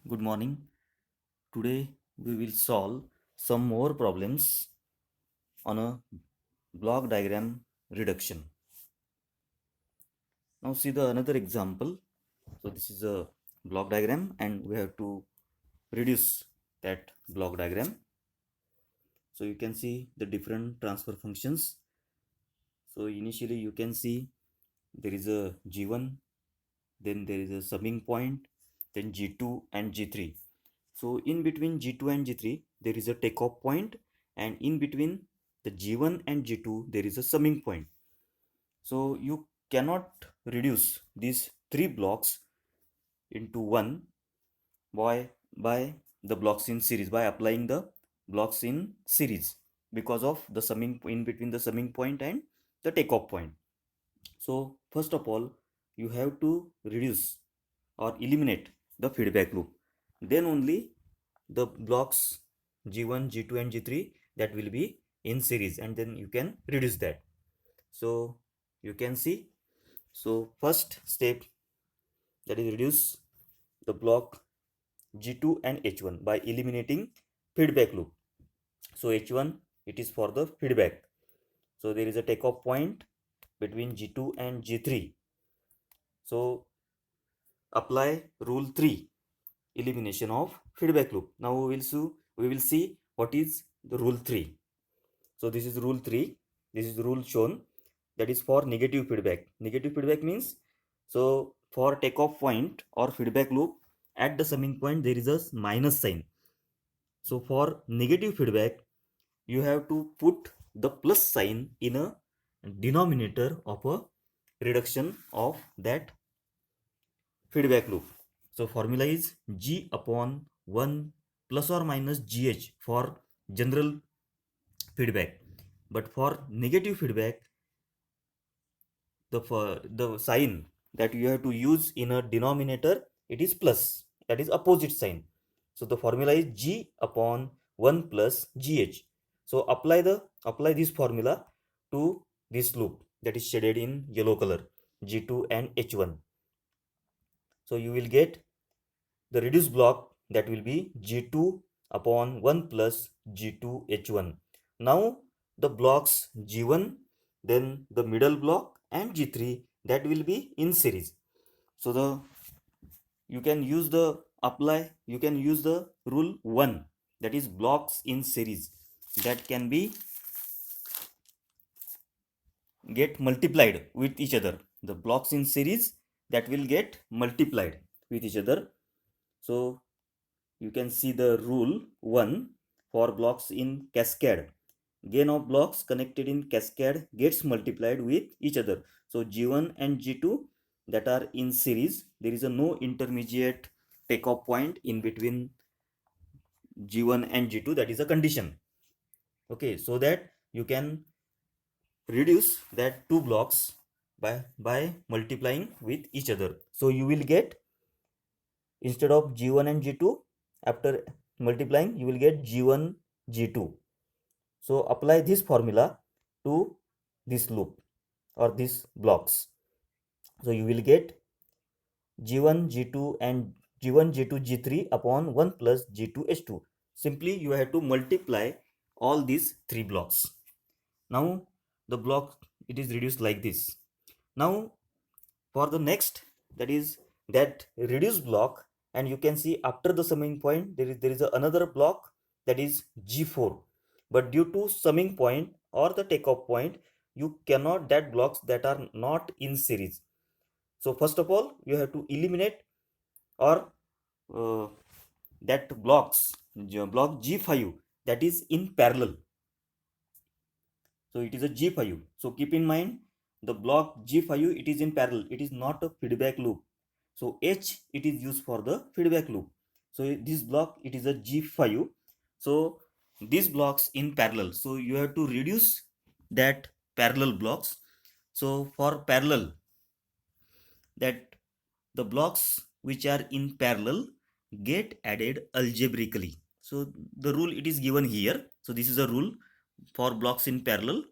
Good morning. Today we will solve some more problems on a block diagram reduction. Now see the another example. So this is a block diagram and we have to reduce that block diagram. So you can see the different transfer functions. So initially you can see there is a G1, then there is a summing point, then G2 and G3. So in between G2 and G3, there is a takeoff point, and in between the G1 and G2, there is a summing point. So you cannot reduce these three blocks into one by the blocks in series, by applying the blocks in series, because of the summing in between the summing point and the takeoff point. So first of all, you have to reduce or eliminate the feedback loop. Then only the blocks G1, G2 and G3 that will be in series, and then you can reduce that. So you can see, so first step, that is reduce the block G2 and H1 by eliminating feedback loop. So H1, it is for the feedback. So there is a takeoff point between G2 and G3. So apply rule 3, elimination of feedback loop. Now we will see what is the rule 3. So this is rule 3. This is the rule shown, that is for negative feedback. Negative feedback means, so for takeoff point or feedback loop, at the summing point there is a minus sign. So for negative feedback, you have to put the plus sign in a denominator of a reduction of that feedback loop. So formula is G upon 1 plus or minus GH for general feedback. But for negative feedback, the sign that you have to use in a denominator, it is plus, that is opposite sign. So the formula is G upon 1 plus GH. So apply this formula to this loop that is shaded in yellow color, G2 and H1. So you will get the reduced block, that will be G2 upon 1 plus G2 H1. Now the blocks G1, then the middle block, and G3, that will be in series. So you can use the rule 1, that is blocks in series, that can be get multiplied with each other. The blocks in series that will get multiplied with each other. So you can see the rule 1 for blocks in cascade. Gain of blocks connected in cascade gets multiplied with each other. So G1 and G2 that are in series, there is a no intermediate takeoff point in between G1 and G2, that is a condition. Okay, so that you can reduce that two blocks by multiplying with each other. So you will get, instead of G1 and G2, after multiplying you will get G1 G2. So apply this formula to this loop or these blocks. So you will get G1 G2 and G1 G2 G3 upon 1 plus G2 H2. Simply you have to multiply all these three blocks. Now the block, it is reduced like this. Now for the next, that is that reduced block, and you can see after the summing point there is another block, that is G4. But due to summing point or the takeoff point, you cannot that blocks that are not in series. So first of all you have to eliminate, or uh, that block G5 that is in parallel. So it is a G5. So keep in mind, the block G5, it is in parallel, it is not a feedback loop. So H, it is used for the feedback loop. So this block, it is a G5. So these blocks in parallel, so you have to reduce that parallel blocks. So for parallel, that the blocks which are in parallel get added algebraically. So the rule, it is given here. So this is a rule for blocks in parallel.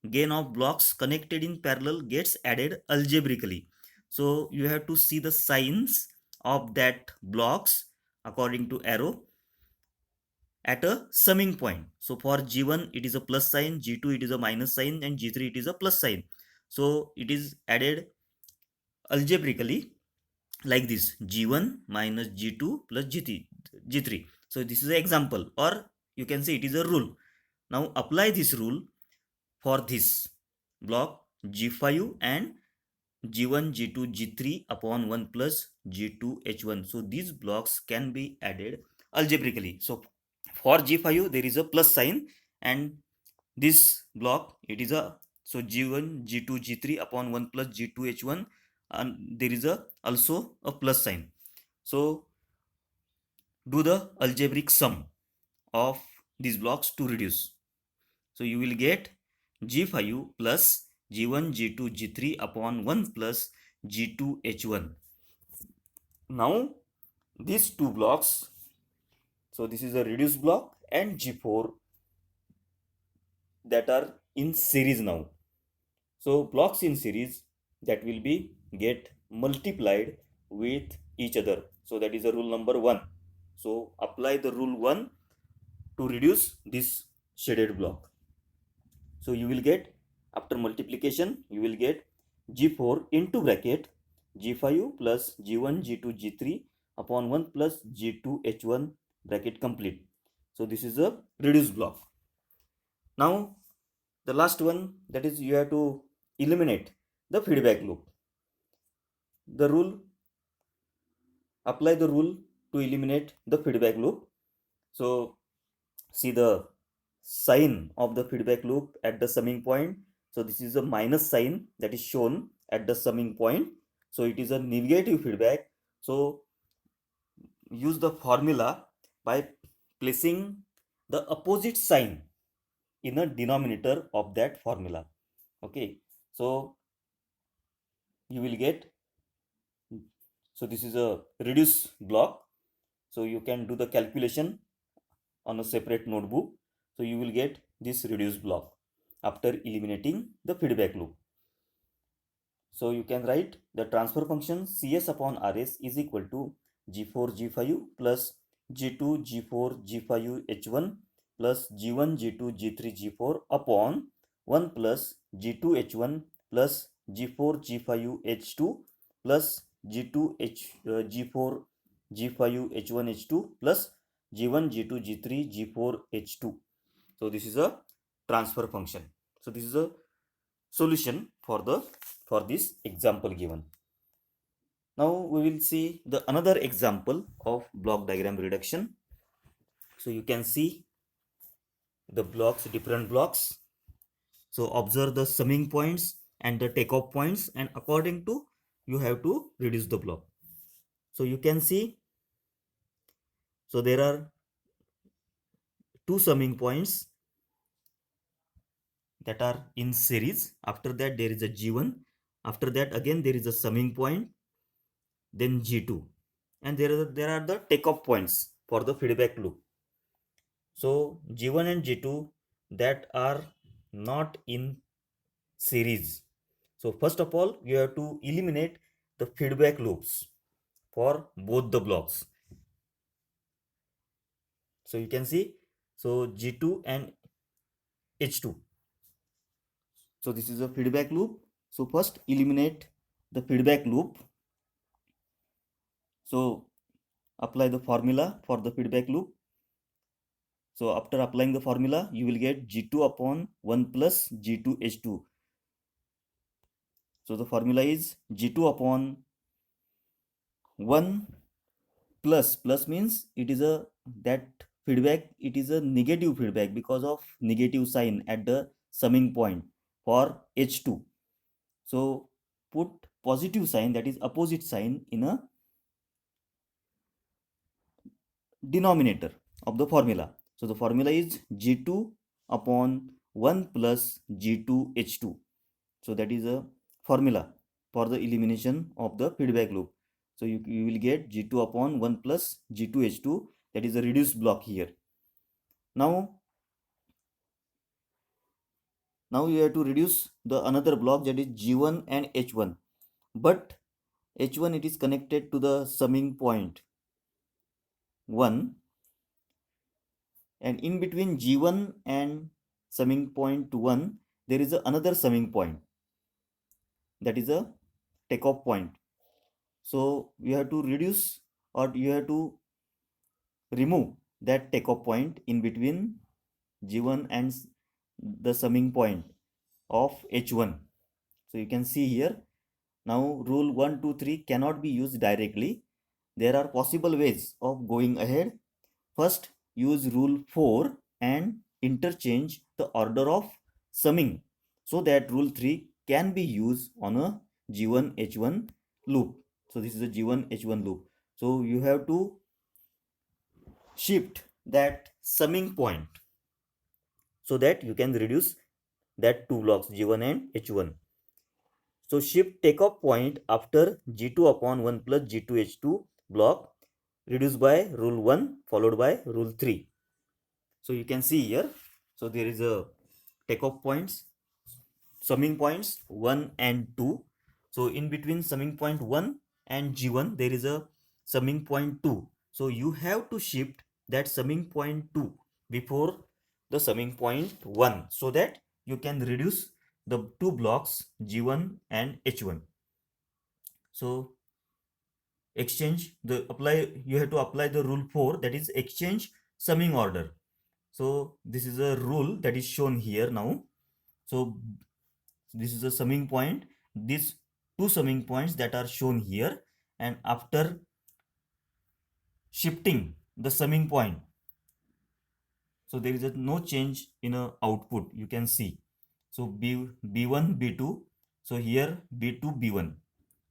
Gain of blocks connected in parallel gets added algebraically. So you have to see the signs of that blocks according to arrow at a summing point. So for G1 it is a plus sign, G2 it is a minus sign, and G3 it is a plus sign. So it is added algebraically like this: G1 minus G2 plus G3. So this is an example, or you can say it is a rule. Now apply this rule for this block G5 and G1, G2, G3 upon 1 plus G2, H1. So these blocks can be added algebraically. So for G5 there is a plus sign, and this block it is a, so G1, G2, G3 upon 1 plus G2, H1, and there is a also a plus sign. So do the algebraic sum of these blocks to reduce. So you will get G5 plus G1, G2, G3 upon 1 plus G2, H1. Now these two blocks, so this is a reduced block and G4, that are in series now. So blocks in series that will be get multiplied with each other. So that is the rule number 1. So apply the rule 1 to reduce this shaded block. So you will get, after multiplication, you will get G4 into bracket G5 plus G1, G2, G3 upon 1 plus G2, H1 bracket complete. So this is a reduced block. Now the last one, that is you have to eliminate the feedback loop. The rule, apply the rule to eliminate the feedback loop. So see the sign of the feedback loop at the summing point. So this is a minus sign that is shown at the summing point. So it is a negative feedback. So use the formula by placing the opposite sign in a denominator of that formula. Okay, so you will get, so this is a reduce block. So you can do the calculation on a separate notebook. So you will get this reduced block after eliminating the feedback loop. So you can write the transfer function Cs upon Rs is equal to G4 G5 plus G2 G4 G5 H1 plus G1 G2 G3 G4 upon 1 plus G2 H1 plus G4 G5 H2 plus G2 G4 G5 H1 H2 plus G1 G2 G3 G4 H2. So this is a transfer function. So this is a solution for this example given. Now we will see the another example of block diagram reduction. So you can see the blocks, different blocks. So observe the summing points and the takeoff points, and according to you have to reduce the block. So you can see, so there are two summing points that are in series. After that there is a G1. After that again there is a summing point, then G2, and there are the takeoff points for the feedback loop. So G1 and G2 that are not in series. So first of all you have to eliminate the feedback loops for both the blocks. So you can see, so G2 and H2. So this is a feedback loop. So first eliminate the feedback loop. So apply the formula for the feedback loop. So after applying the formula, you will get G2 upon 1 plus G2 H2. So the formula is G2 upon 1 plus means it is a, that feedback, it is a negative feedback because of negative sign at the summing point for H2. So put positive sign, that is opposite sign, in a denominator of the formula. So the formula is G2 upon 1 plus G2 H2. So that is a formula for the elimination of the feedback loop. So you will get G2 upon 1 plus G2 H2, that is a reduced block here. Now you have to reduce the another block, that is G1 and H1, but H1 it is connected to the summing point. 1, and in between G1 and summing point 1 there is another summing point, that is a takeoff point. So you have to reduce, or you have to remove that takeoff point in between G1 and the summing point of H1. So you can see here, now rule 1, 2, 3 cannot be used directly. There are possible ways of going ahead. First, use rule 4 and interchange the order of summing so that rule 3 can be used on a G1 H1 loop. So this is a G1 H1 loop. So you have to shift that summing point so that you can reduce that two blocks G1 and H1. So shift takeoff point after G2 upon 1 plus G2 H2 block reduced by rule 1 followed by rule 3. So you can see here, so there is a takeoff points, summing points 1 and 2. So in between summing point 1 and G1 there is a summing point 2. So you have to shift that summing point 2 before the summing point 1 so that you can reduce the two blocks G1 and H1. So exchange the apply, you have to apply the rule 4, that is exchange summing order. So this is a rule that is shown here now. So this is a summing point, these two summing points that are shown here, and after shifting the summing point, so there is no change in a output, you can see. So B1 B2, so here B2 B1,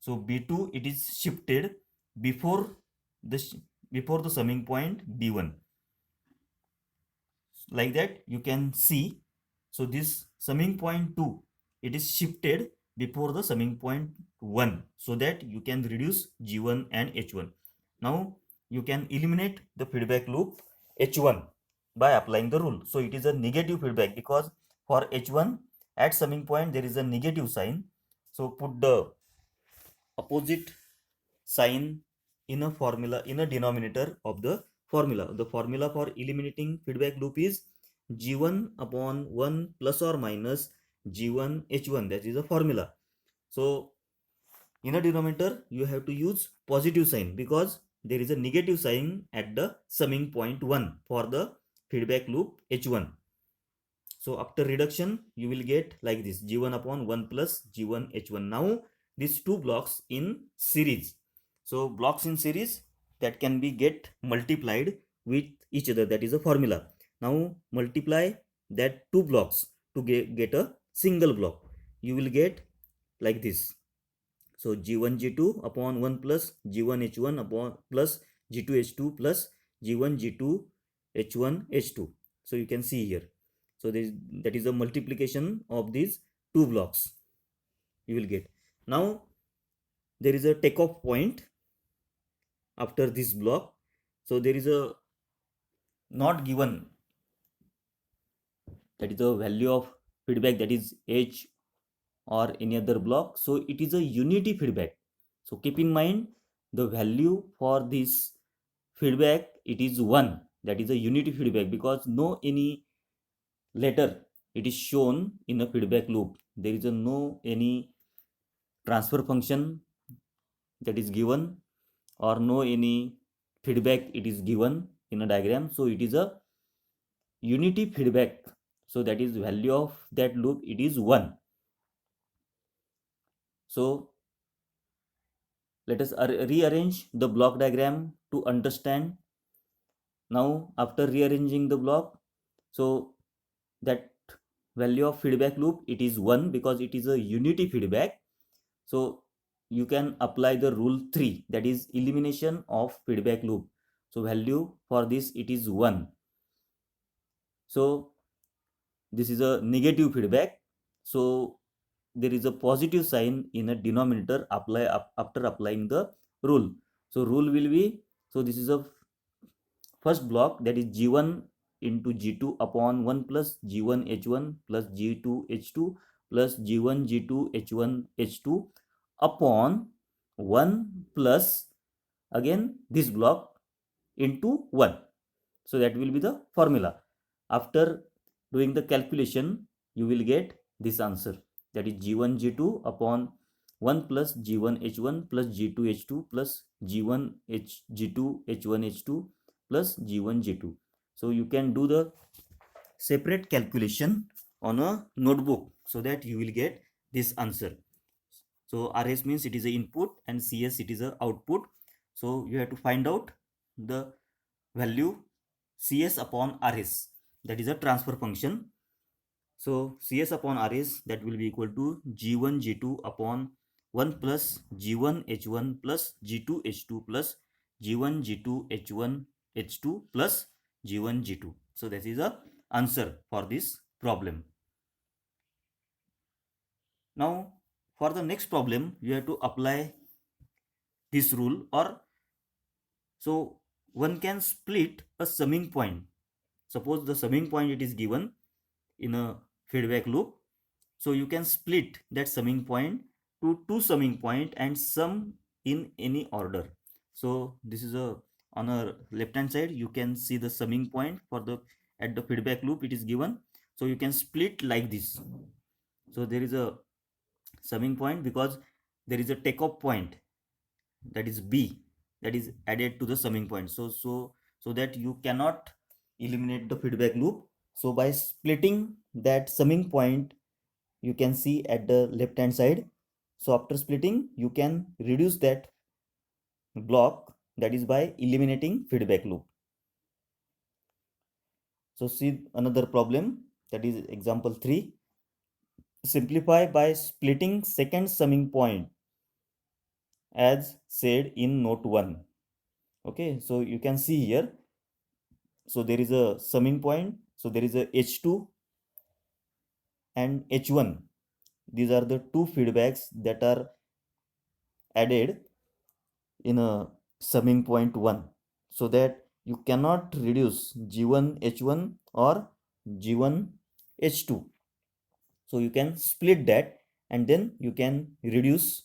so B2 it is shifted before the summing point B1, like that you can see. So this summing point 2 it is shifted before the summing point 1 so that you can reduce G1 and H1. Now you can eliminate the feedback loop H1 by applying the rule. So it is a negative feedback because for H1 at summing point there is a negative sign. So put the opposite sign in a formula, in a denominator of the formula. The formula for eliminating feedback loop is G1 upon 1 plus or minus G1 H1, that is a formula. So in a denominator you have to use positive sign because there is a negative sign at the summing point 1 for the feedback loop H1. So after reduction you will get like this, G1 upon 1 plus G1 H1. Now these two blocks in series, so blocks in series that can be get multiplied with each other, that is a formula. Now multiply that two blocks to get a single block, you will get like this. So G1 G2 upon 1 plus G1 H1 upon plus G2 H2 plus G1 G2 H1 H2. So you can see here, so that is a multiplication of these two blocks you will get. Now there is a takeoff point after this block, so there is a not given, that is the value of feedback, that is H or any other block. So it is a unity feedback. So keep in mind the value for this feedback, it is 1, that is a unity feedback because no any letter it is shown in a feedback loop, there is a no any transfer function that is given or no any feedback it is given in a diagram. So it is a unity feedback, so that is value of that loop, it is 1. So let us rearrange the block diagram to understand. Now after rearranging the block, so that value of feedback loop it is 1 because it is a unity feedback. So you can apply the rule 3, that is elimination of feedback loop. So value for this it is 1. So this is a negative feedback, so there is a positive sign in a denominator after applying the rule. So rule will be, so this is a first block, that is G1 into G2 upon 1 plus G1 H1 plus G2 H2 plus G1 G2 H1 H2 upon 1 plus again this block into 1. So that will be the formula. After doing the calculation, you will get this answer, that is G1 G2 upon 1 plus G1 H1 plus G2 H2 plus G1 G2 H1 H2 plus G1 G2. So you can do the separate calculation on a notebook so that you will get this answer. So RS means it is a input and CS it is a output. So you have to find out the value CS upon RS, that is a transfer function. So CS upon RS, that will be equal to G1 G2 upon 1 plus G1 H1 plus G2 H2 plus G1 G2 H1 H2 plus G1 G2. So that is the answer for this problem. Now for the next problem, you have to apply this rule, or so one can split a summing point. Suppose the summing point it is given in a feedback loop. So you can split that summing point to two summing point and sum in any order. So this is a, on a left hand side you can see the summing point for the, at the feedback loop it is given. So you can split like this. So there is a summing point because there is a takeoff point, that is B, that is added to the summing point. So that you cannot eliminate the feedback loop. So by splitting that summing point, you can see at the left hand side. So after splitting, you can reduce that block, that is by eliminating feedback loop. So see another problem, that is example 3. Simplify by splitting second summing point as said in note 1. Okay, so you can see here. So there is a summing point. So there is a H2 and H1. These are the two feedbacks that are added in a summing point 1, so that you cannot reduce G1 H1 or G1 H2. So you can split that and then you can reduce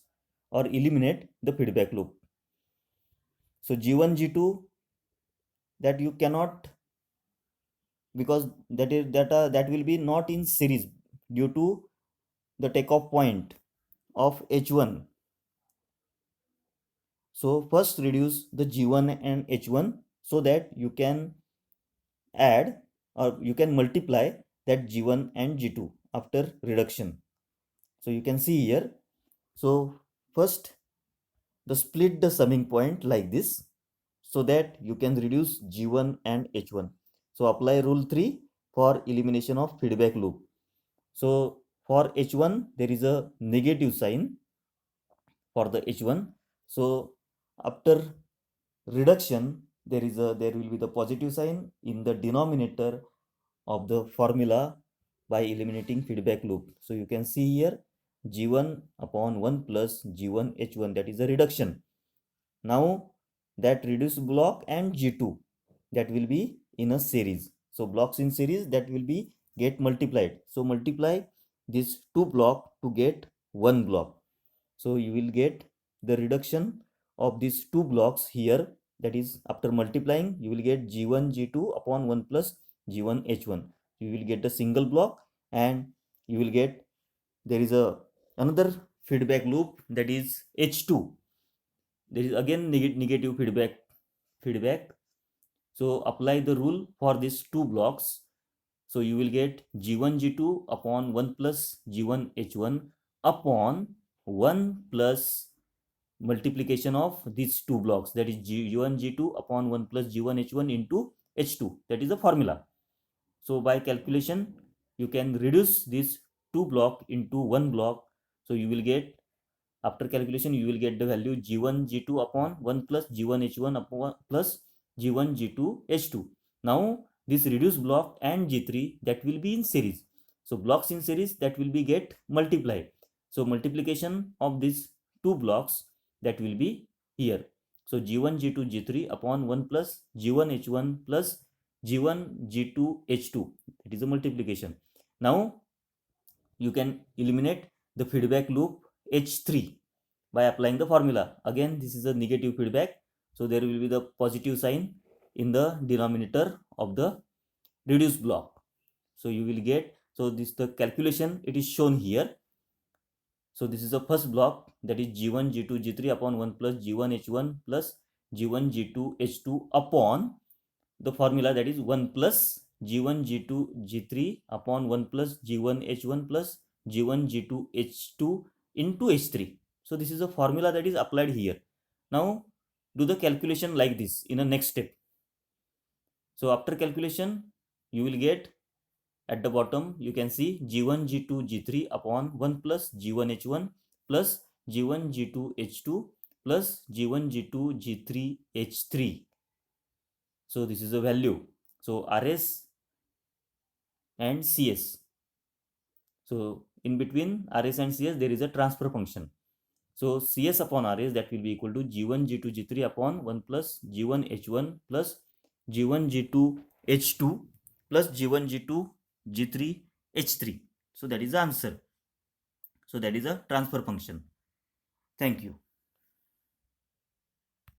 or eliminate the feedback loop. So G1 G2, that you cannot, because that will be not in series due to the takeoff point of H1. So first reduce the G1 and H1 so that you can add or you can multiply that G1 and G2 after reduction. So you can see here. So first the split the summing point like this so that you can reduce G1 and H1. So apply rule 3 for elimination of feedback loop. So for H1 there is a negative sign for the H1. So after reduction there will be the positive sign in the denominator of the formula by eliminating feedback loop. So you can see here G1 upon 1 plus G1 H1, that is a reduction. Now that reduced block and G2, that will be in a series. So blocks in series, that will be get multiplied. So multiply this two block to get one block. So you will get the reduction of these two blocks here, that is after multiplying you will get G1 G2 upon 1 plus G1 H1. You will get a single block and you will get, there is a another feedback loop, that is H2. There is again negative feedback. So apply the rule for these two blocks. So you will get G1 G2 upon 1 plus G1 H1 upon 1 plus multiplication of these two blocks, that is G1 G2 upon 1 plus G1 H1 into H2, that is the formula. So by calculation you can reduce this two block into one block. So you will get, after calculation you will get the value G1 G2 upon 1 plus G1 H1 upon plus G1 G2 H2. Now this reduced block and G3, that will be in series. So blocks in series, that will be get multiplied. So multiplication of these two blocks, that will be here. So G1 G2 G3 upon 1 plus G1 H1 plus G1 G2 H2, it is a multiplication. Now you can eliminate the feedback loop H3 by applying the formula. Again this is a negative feedback, so there will be the positive sign in the denominator of the reduced block. So you will get, so this the calculation, it is shown here. So this is the first block, that is G1 G2 G3 upon 1 plus G1 H1 plus G1 G2 H2 upon the formula, that is 1 plus G1 G2 G3 upon 1 plus G1 H1 plus G1 G2 H2 into H3. So this is a formula that is applied here. Now do the calculation like this in a next step. So after calculation, you will get, at the bottom you can see G1 G2 G3 upon 1 plus G1 H1 plus G1 G2 H2 plus G1 G2 G3 H3. So this is the value. So RS and CS. So in between RS and CS there is a transfer function. So CS upon RS, that will be equal to G1 G2 G3 upon 1 plus G1 H1 plus G1 G2 H2 plus G1 G2 G3 H3. So that is the answer. So that is a transfer function. Thank you.